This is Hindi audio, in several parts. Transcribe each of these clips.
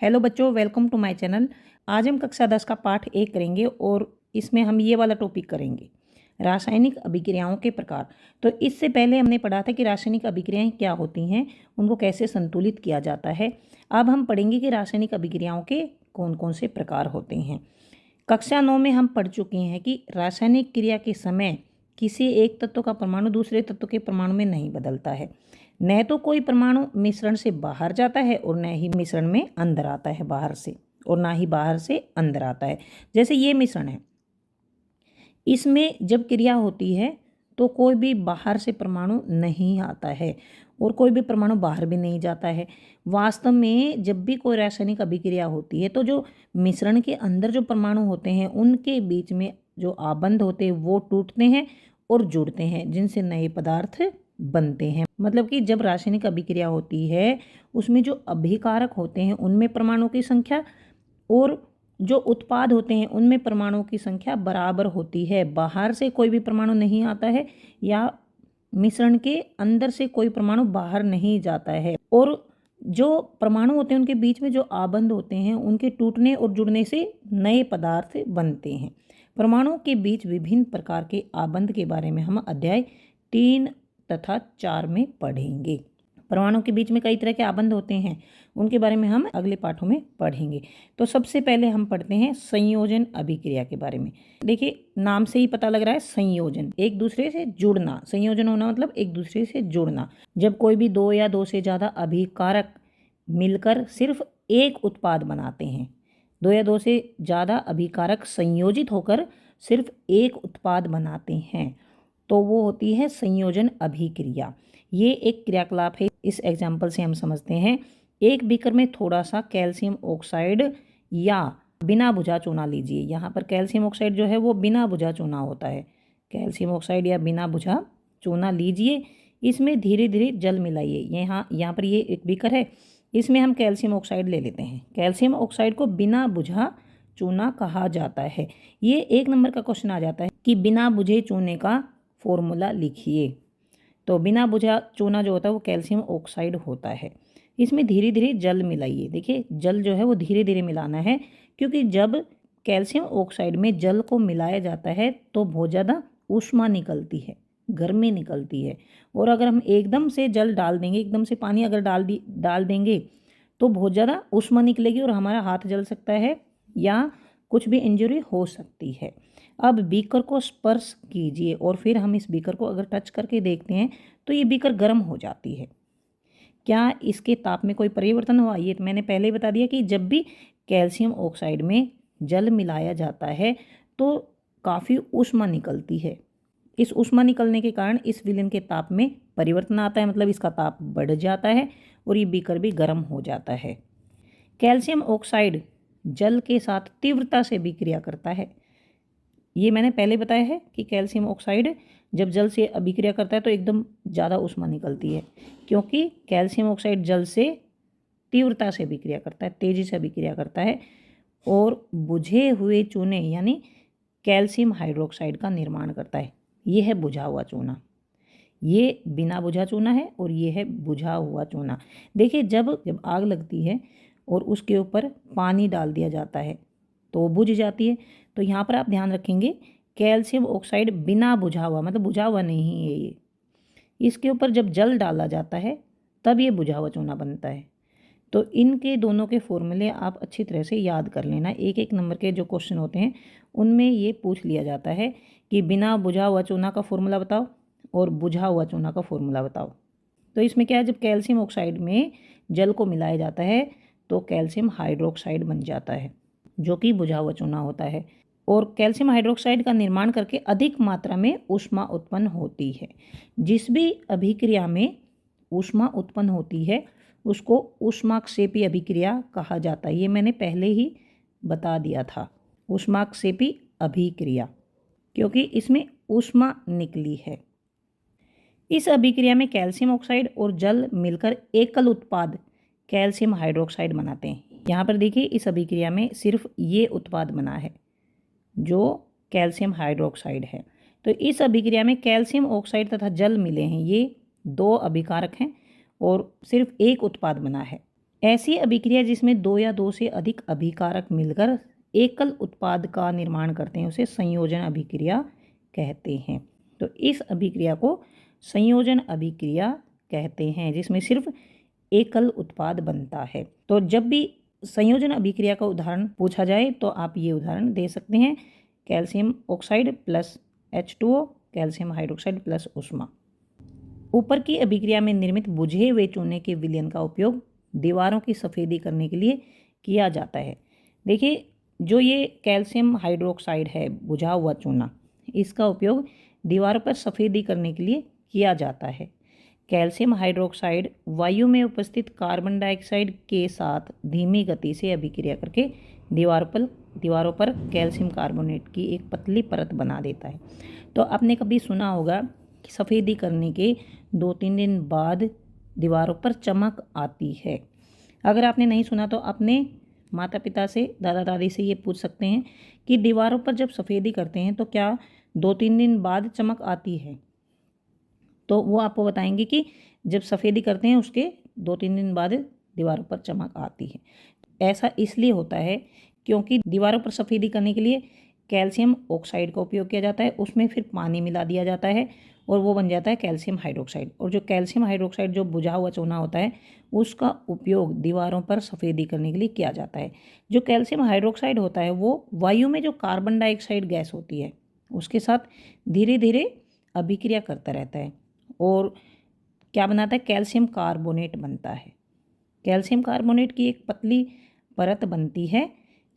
हेलो बच्चों, वेलकम टू माय चैनल। आज हम कक्षा 10 का पाठ 1 करेंगे और इसमें हम ये वाला टॉपिक करेंगे, रासायनिक अभिक्रियाओं के प्रकार। तो इससे पहले हमने पढ़ा था कि रासायनिक अभिक्रियाएं क्या होती हैं, उनको कैसे संतुलित किया जाता है। अब हम पढ़ेंगे कि रासायनिक अभिक्रियाओं के कौन कौन से प्रकार होते हैं। कक्षा 9 में हम पढ़ चुके हैं कि रासायनिक क्रिया के समय किसी एक तत्व का परमाणु दूसरे तत्व के परमाणु में नहीं बदलता है। न तो कोई परमाणु मिश्रण से बाहर जाता है और न ही मिश्रण में अंदर आता है बाहर से, और ना ही बाहर से अंदर आता है। जैसे ये मिश्रण है, इसमें जब क्रिया होती है तो कोई भी बाहर से परमाणु नहीं आता है और कोई भी परमाणु बाहर भी नहीं जाता है। वास्तव में जब भी कोई रासायनिक अभिक्रिया होती है तो जो मिश्रण के अंदर जो परमाणु होते हैं उनके बीच में जो आबंध होते हैं वो टूटते हैं और जुड़ते हैं, जिनसे नए पदार्थ बनते हैं। मतलब कि जब रासायनिक अभिक्रिया होती है उसमें जो अभिकारक होते हैं उनमें परमाणुओं की संख्या और जो उत्पाद होते हैं उनमें परमाणुओं की संख्या बराबर होती है। बाहर से कोई भी परमाणु नहीं आता है या मिश्रण के अंदर से कोई परमाणु बाहर नहीं जाता है, और जो परमाणु होते हैं उनके बीच में जो आबंध होते हैं उनके टूटने और जुड़ने से नए पदार्थ बनते हैं। परमाणुओं के बीच विभिन्न प्रकार के आबंध के बारे में हम अध्याय 3 तथा 4 में पढ़ेंगे। परमाणुओं के बीच में कई तरह के आबंध होते हैं, उनके बारे में हम अगले पाठों में पढ़ेंगे। तो सबसे पहले हम पढ़ते हैं संयोजन अभिक्रिया के बारे में। देखिए, नाम से ही पता लग रहा है संयोजन, एक दूसरे से जुड़ना। संयोजन होना मतलब एक दूसरे से जुड़ना। जब कोई भी दो या दो से ज़्यादा अभिकारक मिलकर सिर्फ एक उत्पाद बनाते हैं, दो या दो से ज़्यादा अभिकारक संयोजित होकर सिर्फ एक उत्पाद बनाते हैं, तो वो होती है संयोजन अभिक्रिया। ये एक क्रियाकलाप है। इस एग्जाम्पल से हम समझते हैं। एक बीकर में थोड़ा सा कैल्शियम ऑक्साइड या बिना बुझा चूना लीजिए। यहाँ पर कैल्शियम ऑक्साइड जो है वो बिना बुझा चूना होता है। कैल्शियम ऑक्साइड या बिना बुझा चूना लीजिए, इसमें धीरे धीरे जल मिलाइए। यहाँ पर ये एक बीकर है, इसमें हम कैल्शियम ऑक्साइड ले लेते हैं। कैल्शियम ऑक्साइड को बिना बुझा चूना कहा जाता है। ये 1 नंबर का क्वेश्चन आ जाता है कि बिना बुझे चूने का फॉर्मूला लिखिए। तो बिना बुझा चूना जो होता है वो कैल्शियम ऑक्साइड होता है। इसमें धीरे धीरे जल मिलाइए। देखिए, जल जो है वो धीरे धीरे मिलाना है, क्योंकि जब कैल्शियम ऑक्साइड में जल को मिलाया जाता है तो बहुत ज़्यादा ऊष्मा निकलती है, गर्मी निकलती है। और अगर हम एकदम से जल डाल देंगे, एकदम से पानी अगर डाल देंगे तो बहुत ज़्यादा ऊष्मा निकलेगी और हमारा हाथ जल सकता है या कुछ भी इंजरी हो सकती है। अब बीकर को स्पर्श कीजिए और फिर हम इस बीकर को अगर टच करके देखते हैं तो ये बीकर गर्म हो जाती है। क्या इसके ताप में कोई परिवर्तन हुआ? ये मैंने पहले ही बता दिया कि जब भी कैल्शियम ऑक्साइड में जल मिलाया जाता है तो काफ़ी ऊष्मा निकलती है। इस ऊष्मा निकलने के कारण इस विलयन के ताप में परिवर्तन आता है, मतलब इसका ताप बढ़ जाता है और ये बीकर भी गर्म हो जाता है। कैल्शियम ऑक्साइड जल के साथ तीव्रता से विक्रिया करता है। ये मैंने पहले बताया है कि कैल्शियम ऑक्साइड जब जल से अभिक्रिया करता है तो एकदम ज़्यादा ऊष्मा निकलती है, क्योंकि कैल्शियम ऑक्साइड जल से तीव्रता से अभिक्रिया करता है, तेज़ी से अभिक्रिया करता है और बुझे हुए चूने यानी कैल्शियम हाइड्रोक्साइड का निर्माण करता है। ये है बुझा हुआ चूना, ये बिना बुझा चूना है और ये है बुझा हुआ चूना। देखिए, जब आग लगती है और उसके ऊपर पानी डाल दिया जाता है तो बुझ जाती है। तो यहाँ पर आप ध्यान रखेंगे, कैल्शियम ऑक्साइड बिना बुझा हुआ, मतलब बुझा हुआ नहीं है ये। इसके ऊपर जब जल डाला जाता है तब ये बुझा हुआ चूना बनता है। तो इनके दोनों के फॉर्मूले आप अच्छी तरह से याद कर लेना। 1-1 नंबर के जो क्वेश्चन होते हैं उनमें ये पूछ लिया जाता है कि बिना बुझा हुआ चूना का फॉर्मूला बताओ और बुझा हुआ चूना का फॉर्मूला बताओ। तो इसमें क्या है, जब कैल्शियम ऑक्साइड में जल को मिलाया जाता है तो कैल्शियम हाइड्रोक्साइड बन जाता है, जो कि बुझा हुआ चूना होता है। और कैल्शियम हाइड्रोक्साइड का निर्माण करके अधिक मात्रा में ऊष्मा उत्पन्न होती है। जिस भी अभिक्रिया में ऊष्मा उत्पन्न होती है उसको ऊष्माक्षेपी अभिक्रिया कहा जाता है। ये मैंने पहले ही बता दिया था, ऊष्माक्षेपी अभिक्रिया, क्योंकि इसमें ऊष्मा निकली है। इस अभिक्रिया में कैल्शियम ऑक्साइड और जल मिलकर एकल उत्पाद कैल्शियम हाइड्रोक्साइड बनाते हैं। यहाँ पर देखिए, इस अभिक्रिया में सिर्फ ये उत्पाद बना है जो कैल्शियम हाइड्रोक्साइड है। तो इस अभिक्रिया में कैल्शियम ऑक्साइड तथा जल मिले हैं, ये 2 अभिकारक हैं और सिर्फ एक उत्पाद बना है। ऐसी अभिक्रिया जिसमें दो या दो से अधिक अभिकारक मिलकर एकल उत्पाद का निर्माण करते हैं उसे संयोजन अभिक्रिया कहते हैं। तो इस अभिक्रिया को संयोजन अभिक्रिया कहते हैं, जिसमें सिर्फ एकल उत्पाद बनता है। तो जब भी संयोजन अभिक्रिया का उदाहरण पूछा जाए तो आप ये उदाहरण दे सकते हैं, calcium oxide plus H2O, calcium hydroxide plus ऊष्मा। ऊपर की अभिक्रिया में निर्मित बुझे हुए चूने के विलयन का उपयोग दीवारों की सफ़ेदी करने के लिए किया जाता है। देखिए, जो ये कैल्शियम हाइड्रोक्साइड है, बुझा हुआ चूना, इसका उपयोग दीवारों पर सफ़ेदी करने के लिए किया जाता है। कैल्शियम हाइड्रोक्साइड वायु में उपस्थित कार्बन डाइऑक्साइड के साथ धीमी गति से अभिक्रिया करके दीवारों पर कैल्शियम कार्बोनेट की एक पतली परत बना देता है। तो आपने कभी सुना होगा कि सफ़ेदी करने के 2-3 दिन बाद दीवारों पर चमक आती है। अगर आपने नहीं सुना तो अपने माता पिता से, दादा दादी से ये पूछ सकते हैं कि दीवारों पर जब सफ़ेदी करते हैं तो क्या 2-3 दिन बाद चमक आती है? तो वो आपको बताएंगे कि जब सफ़ेदी करते हैं उसके 2-3 दिन बाद दीवारों पर चमक आती है। ऐसा इसलिए होता है क्योंकि दीवारों पर सफ़ेदी करने के लिए कैल्शियम ऑक्साइड का उपयोग किया जाता है, उसमें फिर पानी मिला दिया जाता है और वो बन जाता है कैल्शियम हाइड्रोक्साइड। और जो कैल्शियम हाइड्रोक्साइड जो बुझा हुआ चूना होता है उसका उपयोग दीवारों पर सफ़ेदी करने के लिए किया जाता है। जो कैल्शियम हाइड्रोक्साइड होता है वो वायु में जो कार्बन डाइऑक्साइड गैस होती है उसके साथ धीरे धीरे अभिक्रिया करता रहता है और क्या बनाता है, कैल्शियम कार्बोनेट बनता है। कैल्शियम कार्बोनेट की एक पतली परत बनती है।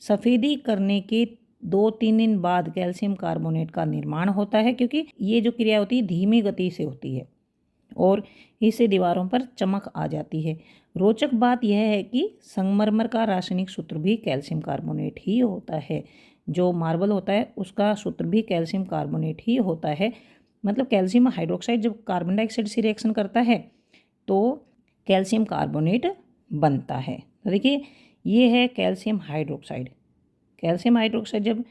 सफ़ेदी करने के 2-3 दिन बाद कैल्शियम कार्बोनेट का निर्माण होता है, क्योंकि ये जो क्रिया होती है धीमी गति से होती है और इससे दीवारों पर चमक आ जाती है। रोचक बात यह है कि संगमरमर का रासायनिक सूत्र भी कैल्शियम कार्बोनेट ही होता है। जो मार्बल होता है उसका सूत्र भी कैल्शियम कार्बोनेट ही होता है। मतलब कैल्शियम हाइड्रोक्साइड जब कार्बन डाइऑक्साइड से रिएक्शन करता है तो कैल्शियम कार्बोनेट बनता है। तो देखिए, ये है कैल्शियम हाइड्रोक्साइड। कैल्शियम हाइड्रोक्साइड जब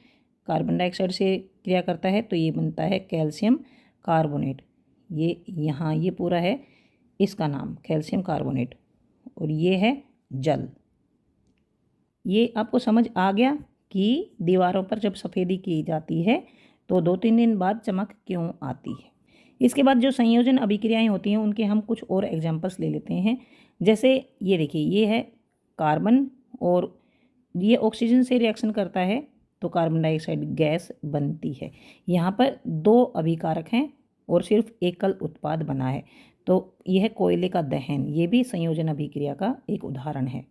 कार्बन डाइऑक्साइड से क्रिया करता है तो ये बनता है कैल्शियम कार्बोनेट। ये यहाँ ये पूरा है इसका नाम कैल्शियम कार्बोनेट और ये है जल। ये आपको समझ आ गया कि दीवारों पर जब सफ़ेदी की जाती है तो 2-3 दिन बाद चमक क्यों आती है। इसके बाद जो संयोजन अभिक्रियाएं होती हैं उनके हम कुछ और एग्जांपल्स ले लेते हैं। जैसे ये देखिए, ये है कार्बन और ये ऑक्सीजन से रिएक्शन करता है तो कार्बन डाइऑक्साइड गैस बनती है। यहाँ पर 2 अभिकारक हैं और सिर्फ एकल उत्पाद बना है। तो यह कोयले का दहन, ये भी संयोजन अभिक्रिया का एक उदाहरण है।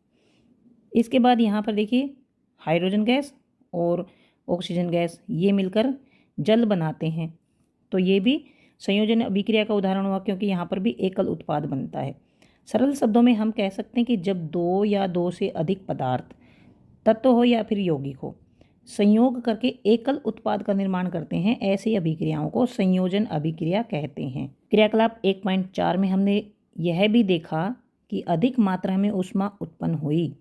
इसके बाद यहाँ पर देखिए, हाइड्रोजन गैस और ऑक्सीजन गैस ये मिलकर जल बनाते हैं। तो ये भी संयोजन अभिक्रिया का उदाहरण हुआ, क्योंकि यहाँ पर भी एकल उत्पाद बनता है। सरल शब्दों में हम कह सकते हैं कि जब 2 या 2 से अधिक पदार्थ, तत्व हो या फिर यौगिक हो, संयोग करके एकल उत्पाद का निर्माण करते हैं, ऐसी अभिक्रियाओं को संयोजन अभिक्रिया कहते हैं। क्रियाकलाप 1.4 में हमने यह भी देखा कि अधिक मात्रा में ऊष्मा उत्पन्न हुई,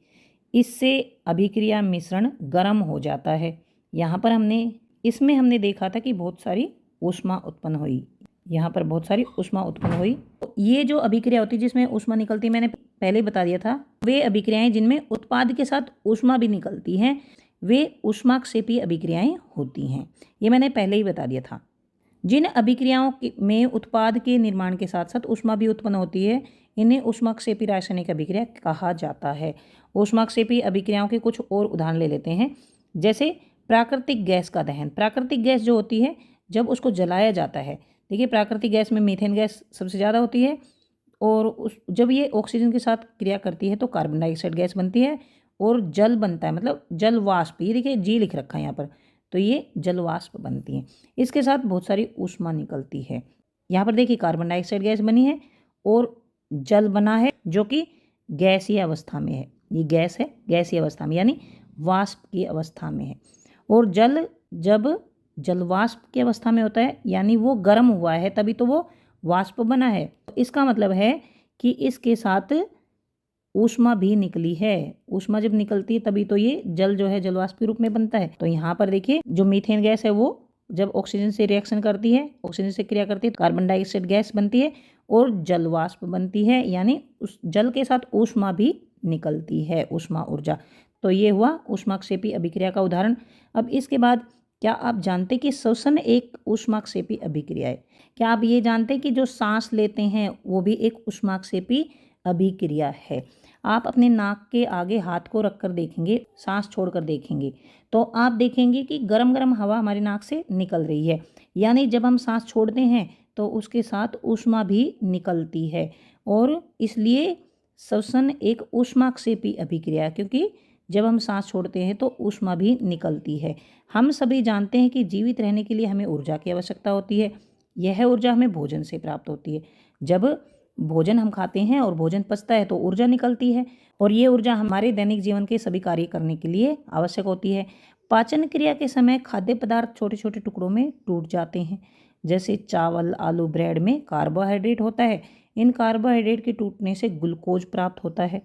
इससे अभिक्रिया मिश्रण गर्म हो जाता है। यहाँ पर इसमें हमने देखा था कि बहुत सारी ऊष्मा उत्पन्न हुई, यहाँ पर बहुत सारी ऊष्मा उत्पन्न हुई। तो ये जो अभिक्रिया होती है जिसमें ऊष्मा निकलती है, मैंने पहले बता दिया था, वे अभिक्रियाएं जिनमें उत्पाद के साथ ऊष्मा भी निकलती हैं वे ऊष्माक्षेपी अभिक्रियाएं होती हैं। ये मैंने पहले ही बता दिया था। जिन अभिक्रियाओं में उत्पाद के निर्माण के साथ साथ ऊष्मा भी उत्पन्न होती है इन्हें ऊष्माक्षेपी रासायनिक अभिक्रिया कहा जाता है। ऊष्माक्षेपी अभिक्रियाओं के कुछ और उदाहरण ले लेते हैं। जैसे प्राकृतिक गैस का दहन। प्राकृतिक गैस जो होती है जब उसको जलाया जाता है, देखिए प्राकृतिक गैस में मीथेन गैस सबसे ज़्यादा होती है और जब ये ऑक्सीजन के साथ क्रिया करती है तो कार्बन डाइऑक्साइड गैस बनती है और जल बनता है, मतलब जल वाष्प। ये देखिए जी लिख रखा है यहाँ पर, तो ये जल वाष्प बनती हैं। इसके साथ बहुत सारी ऊष्मा निकलती है। यहाँ पर देखिए कार्बन डाइऑक्साइड गैस बनी है और जल बना है जो कि गैसीय अवस्था में है। ये गैस है गैसीय अवस्था में, यानी वाष्प की अवस्था में है। और जल जब जलवाष्प की अवस्था में होता है यानी वो गर्म हुआ है तभी तो वो वाष्प बना है। इसका मतलब है कि इसके साथ ऊष्मा भी निकली है। ऊष्मा जब निकलती है तभी तो ये जल जो है जलवाष्प के रूप में बनता है। तो यहाँ पर देखिए जो मीथेन गैस है वो जब ऑक्सीजन से रिएक्शन करती है, ऑक्सीजन से क्रिया करती है तो कार्बन डाइऑक्साइड गैस बनती है और जलवाष्प बनती है, यानी उस जल के साथ ऊष्मा भी निकलती है ऊष्मा ऊर्जा। तो ये हुआ ऊष्माक्षेपी अभिक्रिया का उदाहरण। अब इसके बाद क्या आप जानते कि श्वसन एक ऊष्माक्षेपी अभिक्रिया है? क्या आप ये जानते हैं कि जो सांस लेते हैं वो भी एक ऊष्माक्षेपी अभिक्रिया है? आप अपने नाक के आगे हाथ को रखकर देखेंगे, सांस छोड़कर देखेंगे, तो आप देखेंगे कि गरम गरम हवा हमारी नाक से निकल रही है। यानी जब हम सांस छोड़ते हैं तो उसके साथ ऊष्मा भी निकलती है, और इसलिए श्वसन एक ऊष्माक्षेपी अभिक्रिया है, क्योंकि जब हम सांस छोड़ते हैं तो ऊष्मा भी निकलती है। हम सभी जानते हैं कि जीवित रहने के लिए हमें ऊर्जा की आवश्यकता होती है। यह ऊर्जा हमें भोजन से प्राप्त होती है। जब भोजन हम खाते हैं और भोजन पचता है तो ऊर्जा निकलती है, और ये ऊर्जा हमारे दैनिक जीवन के सभी कार्य करने के लिए आवश्यक होती है। पाचन क्रिया के समय खाद्य पदार्थ छोटे छोटे टुकड़ों में टूट जाते हैं। जैसे चावल, आलू, ब्रेड में कार्बोहाइड्रेट होता है। इन कार्बोहाइड्रेट के टूटने से ग्लूकोज प्राप्त होता है।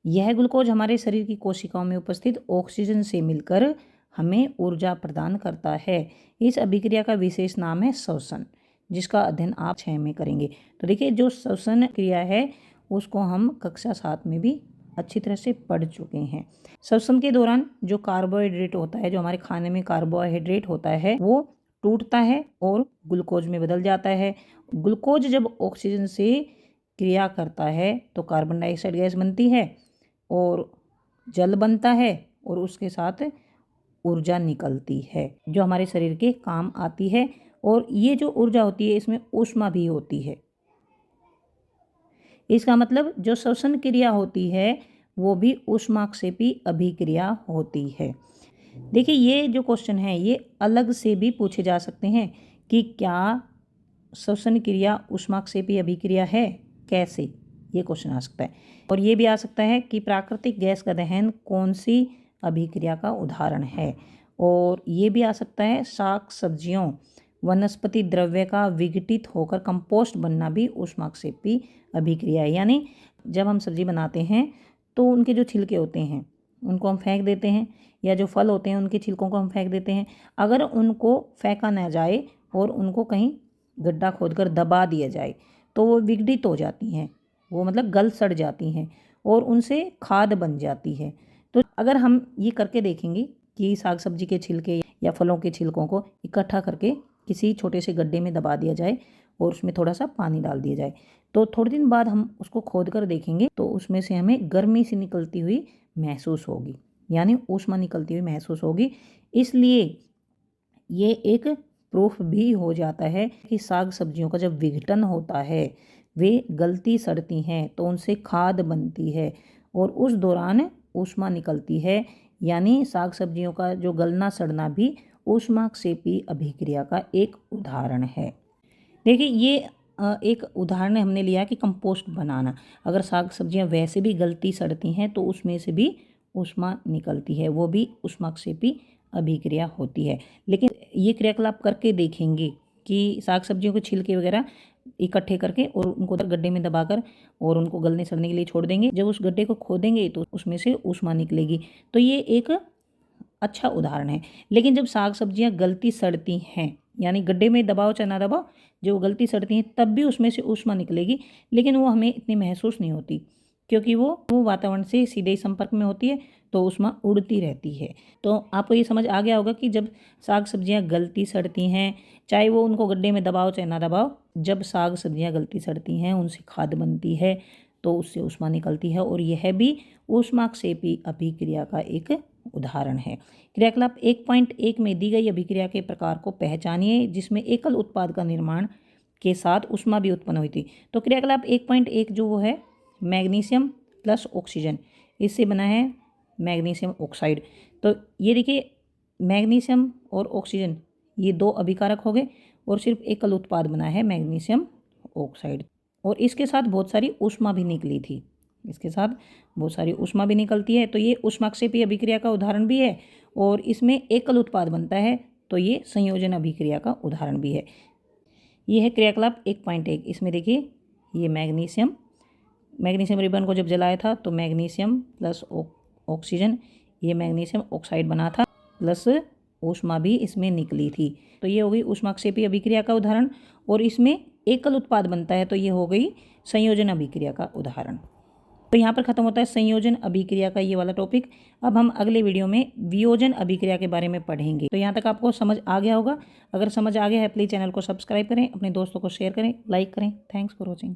यह ग्लूकोज हमारे शरीर की कोशिकाओं में उपस्थित ऑक्सीजन से मिलकर हमें ऊर्जा प्रदान करता है। इस अभिक्रिया का विशेष नाम है श्वसन, जिसका अध्ययन आप 6 में करेंगे। तो देखिए, जो श्वसन क्रिया है उसको हम कक्षा 7 में भी अच्छी तरह से पढ़ चुके हैं। श्वसन के दौरान जो कार्बोहाइड्रेट होता है, जो हमारे खाने में कार्बोहाइड्रेट होता है, वो टूटता है और ग्लूकोज में बदल जाता है। ग्लूकोज जब ऑक्सीजन से क्रिया करता है तो कार्बन डाइऑक्साइड गैस बनती है और जल बनता है, और उसके साथ ऊर्जा निकलती है जो हमारे शरीर के काम आती है। और ये जो ऊर्जा होती है इसमें ऊष्मा भी होती है। इसका मतलब जो श्वसन क्रिया होती है वो भी ऊष्माक्षेपी अभिक्रिया होती है। देखिए, ये जो क्वेश्चन है ये अलग से भी पूछे जा सकते हैं कि क्या श्वसन क्रिया ऊष्माक्षेपी अभिक्रिया है, कैसे, ये क्वेश्चन आ सकता है। और ये भी आ सकता है कि प्राकृतिक गैस का दहन कौन सी अभिक्रिया का उदाहरण है। और ये भी आ सकता है शाक सब्जियों वनस्पति द्रव्य का विघटित होकर कंपोस्ट बनना भी ऊष्माक्षेपी अभिक्रिया है। यानी जब हम सब्जी बनाते हैं तो उनके जो छिलके होते हैं उनको हम फेंक देते हैं, या जो फल होते हैं उनके छिलकों को हम फेंक देते हैं। अगर उनको फेंका ना जाए और उनको कहीं गड्ढा खोदकर दबा दिया जाए तो वो विघटित हो जाती हैं, वो मतलब गल सड़ जाती हैं और उनसे खाद बन जाती है। तो अगर हम ये करके देखेंगे कि साग सब्जी के छिलके या फलों के छिलकों को इकट्ठा करके किसी छोटे से गड्ढे में दबा दिया जाए और उसमें थोड़ा सा पानी डाल दिया जाए, तो थोड़े दिन बाद हम उसको खोद कर देखेंगे तो उसमें से हमें गर्मी सी निकलती हुई महसूस होगी, यानी ऊष्मा निकलती हुई महसूस होगी। इसलिए ये एक प्रूफ भी हो जाता है कि साग सब्जियों का जब विघटन होता है वे गलती सड़ती हैं तो उनसे खाद बनती है और उस दौरान ऊष्मा निकलती है। यानी साग सब्जियों का जो गलना सड़ना भी ऊष्माक्षेपी अभिक्रिया का एक उदाहरण है। देखिए, ये एक उदाहरण हमने लिया कि कंपोस्ट बनाना। अगर साग सब्जियां वैसे भी गलती सड़ती हैं तो उसमें से भी ऊष्मा निकलती है, वो भी ऊष्माक्षेपी अभिक्रिया होती है। लेकिन ये क्रियाकलाप करके देखेंगे कि साग सब्जियों के छिलके वगैरह इकट्ठे करके और उनको गड्ढे में दबाकर और उनको गलने सड़ने के लिए छोड़ देंगे। जब उस गड्ढे को खोदेंगे तो उसमें से ऊष्मा निकलेगी। तो ये एक अच्छा उदाहरण है। लेकिन जब साग सब्जियां गलती सड़ती हैं, यानी गड्ढे में दबाओ चाहे ना दबाओ, जो गलती सड़ती हैं तब भी उसमें से ऊष्मा निकलेगी, लेकिन वो हमें इतनी महसूस नहीं होती क्योंकि वो वातावरण से सीधे संपर्क में होती है, तो ऊष्मा उड़ती रहती है। तो आपको ये समझ आ गया होगा कि जब साग सब्जियां गलती सड़ती हैं, चाहे वो उनको गड्ढे में दबाओ चाहे ना दबाओ, जब साग सब्जियां गलती सड़ती हैं उनसे खाद बनती है तो उससे ऊष्मा निकलती है, और यह भी ऊष्माक्षेपी अभिक्रिया का एक उदाहरण है। क्रियाकलाप 1.1 में दी गई अभिक्रिया के प्रकार को पहचानिए जिसमें एकल उत्पाद का निर्माण के साथ ऊष्मा भी उत्पन्न हुई थी। तो क्रियाकलाप 1.1 जो वो है मैग्नीशियम प्लस ऑक्सीजन, इससे बना है मैग्नीशियम ऑक्साइड। तो ये देखिए, मैग्नीशियम और ऑक्सीजन ये दो अभिकारक हो गए और सिर्फ एकल उत्पाद बना है मैग्नीशियम ऑक्साइड, और इसके साथ बहुत सारी ऊष्मा भी निकली थी, इसके साथ बहुत सारी ऊष्मा भी निकलती है। तो ये ऊष्माक्षेपी अभिक्रिया का उदाहरण भी है और इसमें एकल उत्पाद बनता है, तो ये संयोजन अभिक्रिया का उदाहरण भी है। ये है क्रियाकलाप 1.1। इसमें देखिए, ये मैग्नीशियम रिबन को जब जलाया था तो मैग्नीशियम प्लस ऑक्सीजन, ये मैग्नीशियम ऑक्साइड बना था, प्लस ऊष्मा भी इसमें निकली थी। तो ये हो गई ऊष्माक्षेपी अभिक्रिया का उदाहरण, और इसमें एकल उत्पाद बनता है तो ये हो गई संयोजन अभिक्रिया का उदाहरण। तो यहाँ पर खत्म होता है संयोजन अभिक्रिया का ये वाला टॉपिक। अब हम अगले वीडियो में वियोजन अभिक्रिया के बारे में पढ़ेंगे। तो यहाँ तक आपको समझ आ गया होगा। अगर समझ आ गया है प्लीज़ चैनल को सब्सक्राइब करें, अपने दोस्तों को शेयर करें, लाइक करें। Thanks for watching.